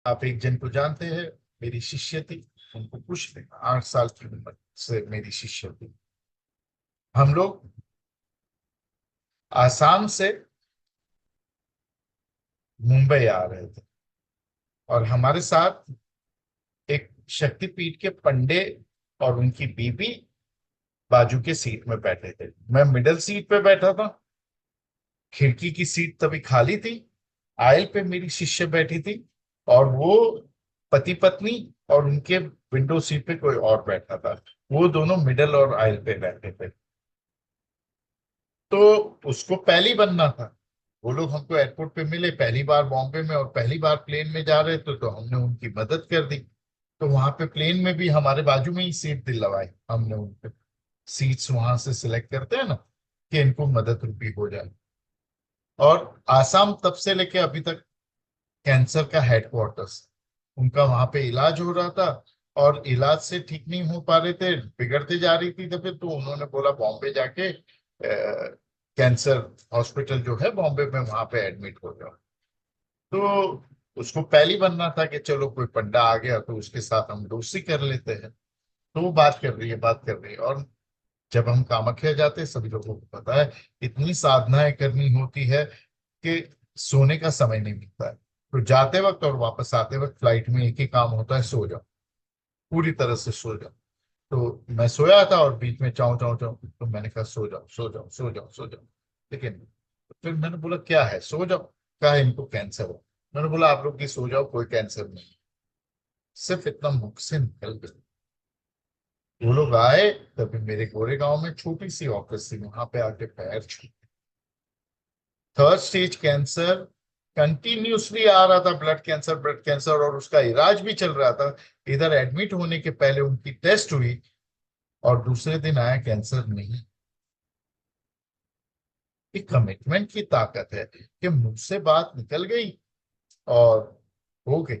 आप एक जन को जानते हैं, मेरी शिष्य थी। उनको कुछ नहीं, 8 साल की उम्र से मेरी शिष्य थी। हम लोग आसाम से मुंबई आ रहे थे, और हमारे साथ एक शक्तिपीठ के पंडे और उनकी बीबी बाजू के सीट में बैठे थे। मैं मिडल सीट पे बैठा था। खिड़की की सीट तभी खाली थी। आयल पे मेरी शिष्य बैठी थी, और वो पति पत्नी, और उनके विंडो सीट पे कोई और बैठा था। वो दोनों मिडल और आयल पे बैठे थे। तो उसको पहली बनना था। वो लोग हमको एयरपोर्ट पे मिले पहली बार बॉम्बे में, और पहली बार प्लेन में जा रहे थे, तो हमने उनकी मदद कर दी। तो वहां पे प्लेन में भी हमारे बाजू में ही सीट दिलवाई हमने उनको। सीट्स वहां से सिलेक्ट करते हैं ना, कि इनको मदद रुपी हो जाए। और आसाम तब से लेके अभी तक कैंसर का हेडक्वार्टर्स, उनका वहां पे इलाज हो रहा था। और इलाज से ठीक नहीं हो पा रहे थे, बिगड़ते जा रही थी तबीयत, तो उन्होंने बोला बॉम्बे जाके कैंसर हॉस्पिटल जो है बॉम्बे में, वहां पे एडमिट हो जाओ। तो उसको पहली बनना था कि चलो कोई पंडा आ गया तो उसके साथ हम दोस्ती कर लेते हैं। तो वो बात कर रही है, बात कर रही है। और जब हम कामाख्या जाते हैं, सभी लोगों को पता है, इतनी साधनाएं करनी होती है कि सोने का समय नहीं मिलता है। तो जाते वक्त और वापस आते वक्त फ्लाइट में एक ही काम होता है, सो जाओ, पूरी तरह से सो जाओ। तो मैं सोया था और बीच में चाऊ चाऊ चाऊ, तो मैंने कहा सो जाओ सो जाओ सो जाओ सो जाओ। लेकिन फिर मैंने बोला क्या है, सो जाओ। क्या है, इनको कैंसर हो। मैंने बोला आप लोग की सो जाओ, कोई कैंसर नहीं। सिर्फ इतना मुख से निकल गया। वो लोग आए, तभी मेरे गोरे गांव में छोटी सी ऑफिस थी, वहां पे आके पैर छू। थर्ड स्टेज कैंसर कंटिन्यूसली आ रहा था, ब्लड कैंसर ब्लड कैंसर, और उसका इलाज भी चल रहा था। इधर एडमिट होने के पहले उनकी टेस्ट हुई, और दूसरे दिन आया कैंसर नहीं। ये कमिटमेंट की ताकत है कि मुंह से बात निकल गई और हो गई।